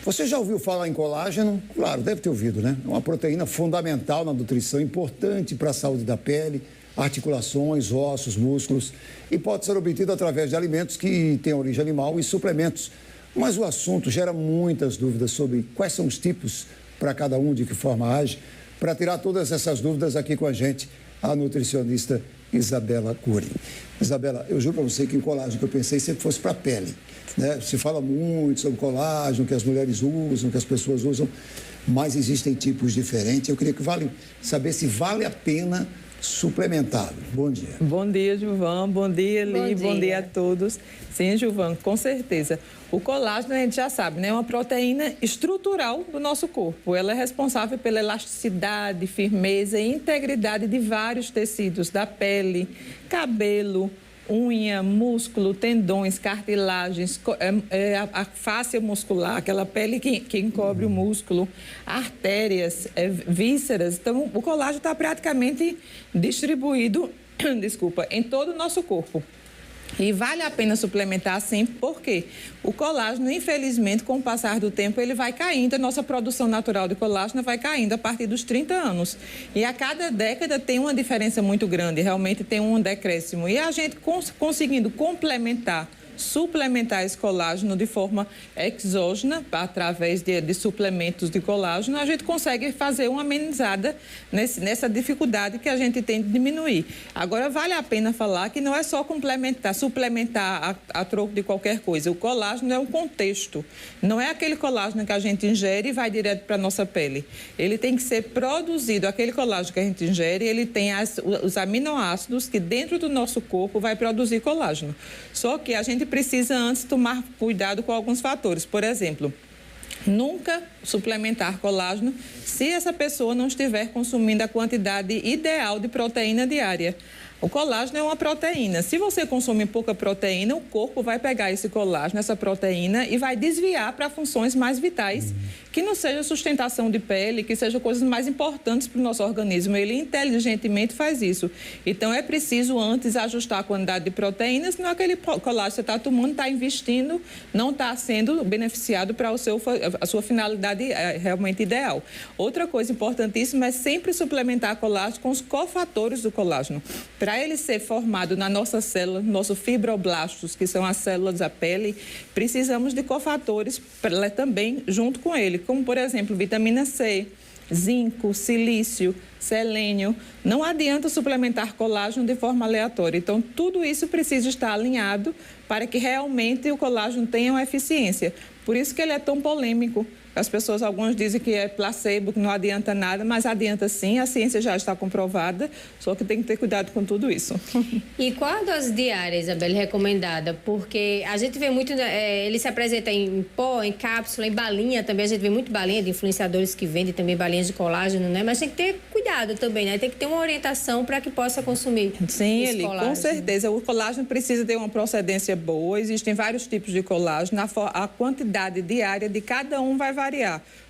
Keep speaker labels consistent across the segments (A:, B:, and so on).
A: Você já ouviu falar em colágeno? Claro, deve ter ouvido, né? É uma proteína fundamental na nutrição, importante para a saúde da pele, articulações, ossos, músculos, e pode ser obtido através de alimentos que têm origem animal e suplementos. Mas o assunto gera muitas dúvidas sobre quais são os tipos para cada um, de que forma age. Para tirar todas essas dúvidas, aqui com a gente, a nutricionista Isabela Cury. Isabela, eu juro para você que o colágeno que eu pensei sempre fosse para a pele, né? Se fala muito sobre colágeno, que as mulheres usam, que as pessoas usam, mas existem tipos diferentes. Eu queria saber se vale a pena suplementar. Bom dia.
B: Bom dia, Gilvan. Bom dia, Eli. Bom dia a todos. Sim, Gilvan, com certeza. O colágeno, a gente já sabe, né? É uma proteína estrutural do nosso corpo. Ela é responsável pela elasticidade, firmeza e integridade de vários tecidos, da pele, cabelo, unha, músculo, tendões, cartilagens, a face muscular, aquela pele que encobre o músculo, artérias, vísceras. Então, o colágeno está praticamente distribuído, em todo o nosso corpo. E vale a pena suplementar sim, porque o colágeno, infelizmente, com o passar do tempo, ele vai caindo, a nossa produção natural de colágeno vai caindo a partir dos 30 anos. E a cada década tem uma diferença muito grande, realmente tem um decréscimo. E a gente conseguindo suplementar esse colágeno de forma exógena, através de suplementos de colágeno, a gente consegue fazer uma amenizada nessa dificuldade que a gente tem de diminuir. Agora, vale a pena falar que não é só suplementar a troco de qualquer coisa. O colágeno é um contexto. Não é aquele colágeno que a gente ingere e vai direto para a nossa pele. Ele tem que ser produzido, aquele colágeno que a gente ingere, ele tem os aminoácidos que dentro do nosso corpo vai produzir colágeno. Só que a gente precisa antes tomar cuidado com alguns fatores. Por exemplo, nunca suplementar colágeno se essa pessoa não estiver consumindo a quantidade ideal de proteína diária. O colágeno é uma proteína. Se você consumir pouca proteína, o corpo vai pegar esse colágeno, essa proteína, e vai desviar para funções mais vitais, que não seja sustentação de pele, que seja coisas mais importantes para o nosso organismo. Ele inteligentemente faz isso. Então, é preciso antes ajustar a quantidade de proteína, senão aquele colágeno que você está tomando, está investindo, não está sendo beneficiado para a sua finalidade realmente ideal. Outra coisa importantíssima é sempre suplementar colágeno com os cofatores do colágeno. Para ele ser formado na nossa célula, nossos fibroblastos, que são as células da pele, precisamos de cofatores também junto com ele, como, por exemplo, vitamina C, zinco, silício, selênio. Não adianta suplementar colágeno de forma aleatória. Então, tudo isso precisa estar alinhado para que realmente o colágeno tenha uma eficiência. Por isso que ele é tão polêmico. As pessoas, alguns dizem que é placebo, que não adianta nada, mas adianta sim, a ciência já está comprovada, só que tem que ter cuidado com tudo isso.
C: E qual a dose diária, Isabela, recomendada? Porque a gente vê muito, ele se apresenta em pó, em cápsula, em balinha também, a gente vê muito balinha de influenciadores que vendem também balinhas de colágeno, né? Mas tem que ter cuidado também, né? Tem que ter uma orientação para que possa consumir.
B: Sim, Eli, com certeza. O colágeno precisa ter uma procedência boa, existem vários tipos de colágeno, a quantidade diária de cada um vai variar.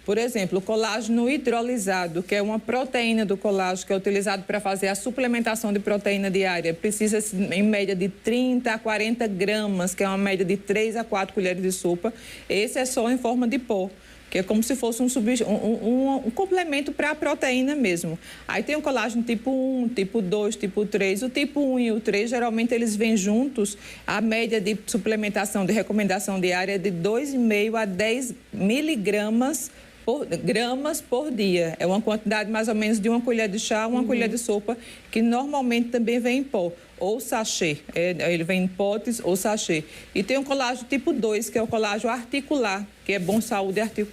B: Por exemplo, o colágeno hidrolisado, que é uma proteína do colágeno que é utilizado para fazer a suplementação de proteína diária, precisa em média de 30 a 40 gramas, que é uma média de 3 a 4 colheres de sopa. Esse é só em forma de pó, que é como se fosse um complemento para a proteína mesmo. Aí tem o colágeno tipo 1, tipo 2, tipo 3. O tipo 1 e o 3, geralmente, eles vêm juntos. A média de suplementação, de recomendação diária é de 2,5 a 10 miligramas gramas por dia. É uma quantidade mais ou menos de uma colher de chá, uma colher de sopa, que normalmente também vem em pó ou sachê. Ele vem em potes ou sachê. E tem o colágeno tipo 2, que é o colágeno articular, que é bom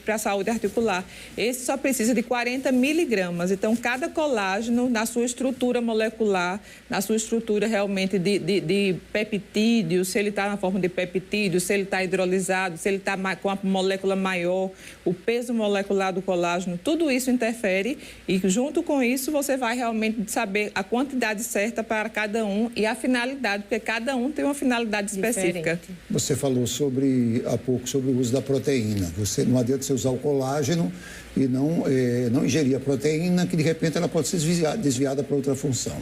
B: para a saúde articular. Esse só precisa de 40 miligramas. Então, cada colágeno, na sua estrutura molecular, na sua estrutura realmente de peptídeo, se ele está na forma de peptídeo, se ele está hidrolisado, se ele está com a molécula maior, o peso molecular do colágeno, tudo isso interfere e, junto com isso, você vai realmente saber a quantidade certa para cada um e a finalidade, porque cada um tem uma finalidade específica.
A: Você falou há pouco sobre o uso da proteína. Não adianta você usar o colágeno e não ingerir a proteína, que de repente ela pode ser desviada para outra função.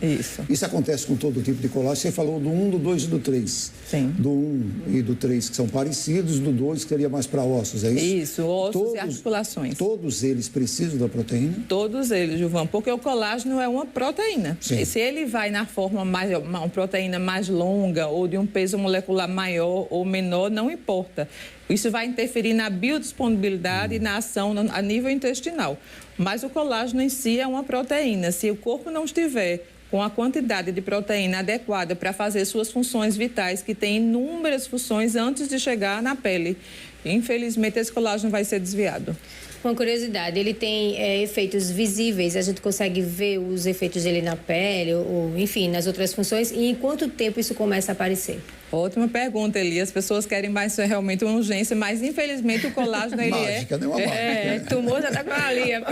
A: Isso acontece com todo tipo de colágeno. Você falou do 1, do 2 e do 3.
B: Sim.
A: Do 1 e do 3 que são parecidos, do 2 que seria mais para ossos, é isso?
B: Isso, ossos e articulações.
A: Todos eles precisam da proteína?
B: Todos eles, Gilvan, porque o colágeno é uma proteína. Sim. E se ele vai na forma uma proteína mais longa ou de um peso molecular maior ou menor, não importa. Isso vai interferir na biodisponibilidade e na ação a nível intestinal. Mas o colágeno em si é uma proteína. Se o corpo não estiver com a quantidade de proteína adequada para fazer suas funções vitais, que tem inúmeras funções antes de chegar na pele, infelizmente esse colágeno vai ser desviado.
C: Uma curiosidade, ele tem efeitos visíveis, a gente consegue ver os efeitos dele na pele, ou enfim, nas outras funções, e em quanto tempo isso começa a aparecer?
B: Ótima pergunta, Eli. As pessoas querem mais realmente uma urgência, mas infelizmente o colágeno ele
A: mágica, né? Uma mágica.
C: Tumor já está com a linha,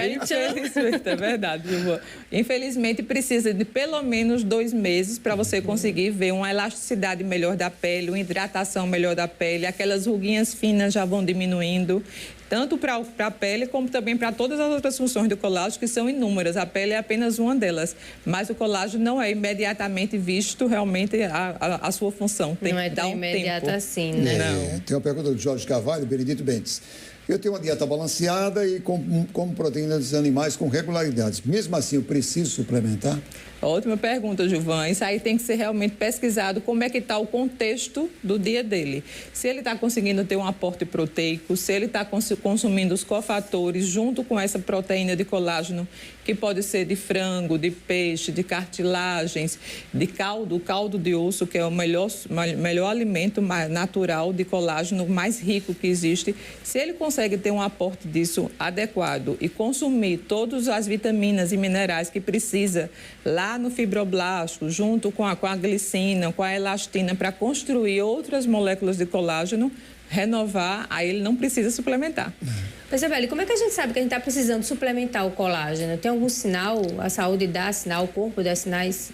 B: é verdade, Gilvan. Infelizmente precisa de pelo menos 2 meses para você conseguir ver uma elasticidade melhor da pele, uma hidratação melhor da pele, aquelas ruguinhas finas já vão diminuindo. Tanto para a pele, como também para todas as outras funções do colágeno, que são inúmeras. A pele é apenas uma delas. Mas o colágeno não é imediatamente visto realmente a sua função. Tem
C: não é tão imediata assim, né?
A: Não. Tem uma pergunta do Jorge Carvalho, Benedito Bentes. Eu tenho uma dieta balanceada e como proteínas animais com regularidades. Mesmo assim, eu preciso suplementar?
B: Ótima pergunta, Gilvan. Isso aí tem que ser realmente pesquisado, como é que está o contexto do dia dele. Se ele está conseguindo ter um aporte proteico, se ele está consumindo os cofatores junto com essa proteína de colágeno, que pode ser de frango, de peixe, de cartilagens, de caldo, o caldo de osso, que é o melhor alimento natural de colágeno, mais rico que existe. Se ele consegue ter um aporte disso adequado e consumir todas as vitaminas e minerais que precisa lá no fibroblasto, junto com a glicina, com a elastina, para construir outras moléculas de colágeno, renovar, aí ele não precisa suplementar.
C: Mas, Isabelle, como é que a gente sabe que a gente está precisando suplementar o colágeno? Tem algum sinal? A saúde dá sinal, o corpo dá sinais?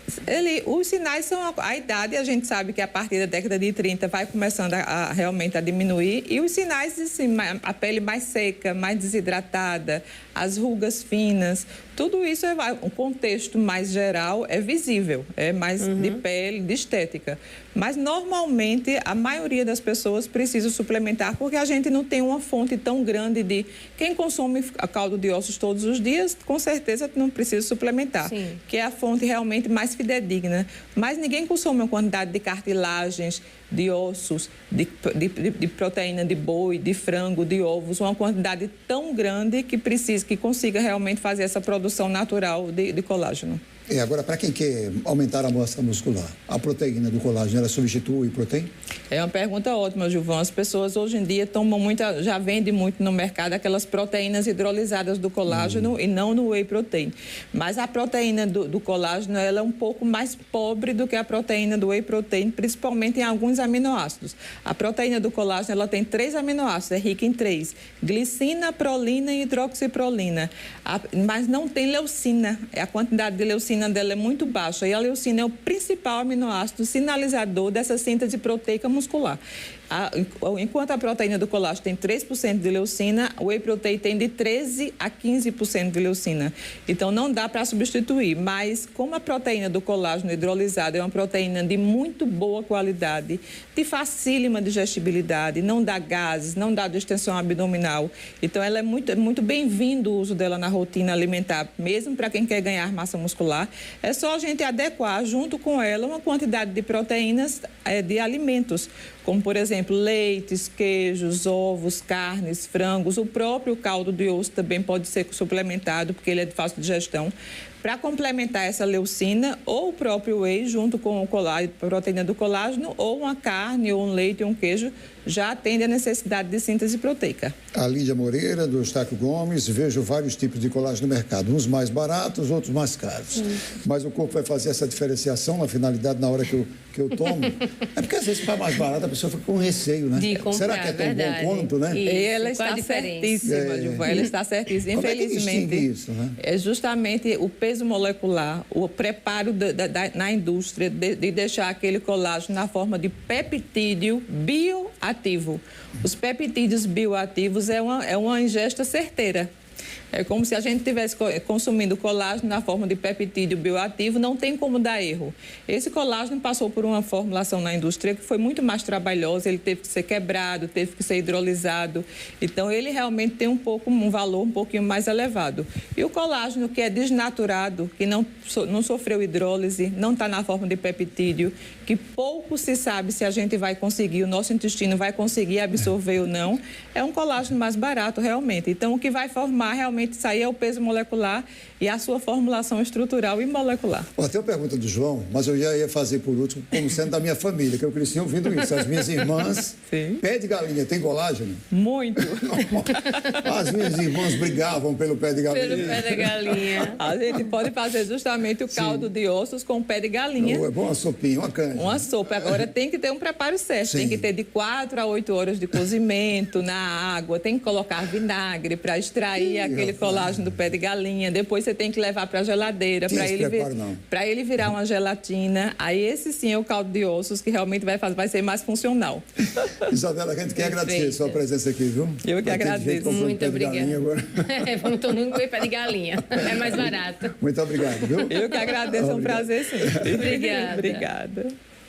B: Os sinais são a idade, a gente sabe que a partir da década de 30 vai começando realmente a diminuir. E os sinais, assim, a pele mais seca, mais desidratada, as rugas finas, tudo isso, o contexto mais geral é visível, é mais de pele, de estética. Mas, normalmente, a maioria das pessoas precisa suplementar porque a gente não tem uma fonte tão grande de... Quem consome caldo de ossos todos os dias, com certeza não precisa suplementar,
C: Sim.
B: que é a fonte realmente mais fidedigna. Mas ninguém consome uma quantidade de cartilagens, de ossos, de proteína de boi, de frango, de ovos, uma quantidade tão grande que consiga realmente fazer essa produção natural de colágeno.
A: Agora, para quem quer aumentar a massa muscular, a proteína do colágeno, ela substitui o whey protein?
B: É uma pergunta ótima, Gilvan. As pessoas hoje em dia já vendem muito no mercado aquelas proteínas hidrolisadas do colágeno e não no whey protein. Mas a proteína do colágeno, ela é um pouco mais pobre do que a proteína do whey protein, principalmente em alguns aminoácidos. A proteína do colágeno, ela tem 3 aminoácidos, é rica em 3. Glicina, prolina e hidroxiprolina. Mas não tem leucina. A quantidade de leucina dela é muito baixa e a leucina é o principal aminoácido sinalizador dessa síntese proteica muscular. Enquanto a proteína do colágeno tem 3% de leucina, o whey protein tem de 13% a 15% de leucina. Então, não dá para substituir, mas como a proteína do colágeno hidrolisado é uma proteína de muito boa qualidade, de facílima digestibilidade, não dá gases, não dá distensão abdominal. Então, ela é muito bem-vindo o uso dela na rotina alimentar, mesmo para quem quer ganhar massa muscular. É só a gente adequar junto com ela uma quantidade de proteínas de alimentos, como, por exemplo, leites, queijos, ovos, carnes, frangos. O próprio caldo de osso também pode ser suplementado, porque ele é de fácil digestão. Para complementar essa leucina, ou o próprio whey, junto com a proteína do colágeno, ou uma carne, ou um leite, ou um queijo, já atende a necessidade de síntese proteica.
A: A Lídia Moreira, do Eustáquio Gomes, vejo vários tipos de colágeno no mercado, uns mais baratos, outros mais caros. Mas o corpo vai fazer essa diferenciação na finalidade, na hora que eu tomo? É porque às vezes, para mais barato, a pessoa fica com receio, né?
C: De comprar,
A: será que é tão
C: verdade.
A: Bom quanto, né?
B: E ela está certíssima, Gilvan. Ela está certíssima.
A: Como
B: Infelizmente,
A: é que distingue isso, né?
B: É justamente o peso peso molecular, o preparo na indústria de deixar aquele colágeno na forma de peptídeo bioativo. Os peptídeos bioativos é uma ingesta certeira. É como se a gente estivesse consumindo colágeno na forma de peptídeo bioativo, não tem como dar erro. Esse colágeno passou por uma formulação na indústria que foi muito mais trabalhosa, ele teve que ser quebrado, teve que ser hidrolisado. Então, ele realmente tem um valor um pouquinho mais elevado. E o colágeno que é desnaturado, que não sofreu hidrólise, não está na forma de peptídeo, que pouco se sabe se a gente vai conseguir, o nosso intestino vai conseguir absorver ou não, é um colágeno mais barato realmente. Então, o que vai formar realmente isso aí é o peso molecular e a sua formulação estrutural e molecular.
A: Ó, tem uma pergunta do João, mas eu já ia fazer por último, como sendo da minha família, que eu cresci ouvindo isso. As minhas irmãs,
B: Sim.
A: Pé de galinha tem colágeno?
B: Muito.
A: As minhas irmãs brigavam pelo pé de galinha.
C: Pelo pé da galinha.
B: A gente pode fazer justamente o caldo de ossos com o pé de galinha.
A: É bom uma sopinha, uma canja.
B: Uma sopa. Agora tem que ter um preparo certo.
A: Sim.
B: Tem que ter de 4 a 8 horas de cozimento na água. Tem que colocar vinagre para extrair aquele colágeno do pé de galinha. Depois você tem que levar para a geladeira para ele virar uma gelatina. Aí esse sim é o caldo de ossos que realmente vai ser mais funcional.
A: Isabela, a gente quer agradecer a sua presença aqui, viu?
B: Eu que agradeço.
C: Muito obrigada. Vamos todo mundo comer pé de galinha. É mais barato.
A: Muito obrigado, viu?
B: Eu que agradeço, é um prazer sempre.
C: Obrigada.
B: Obrigada.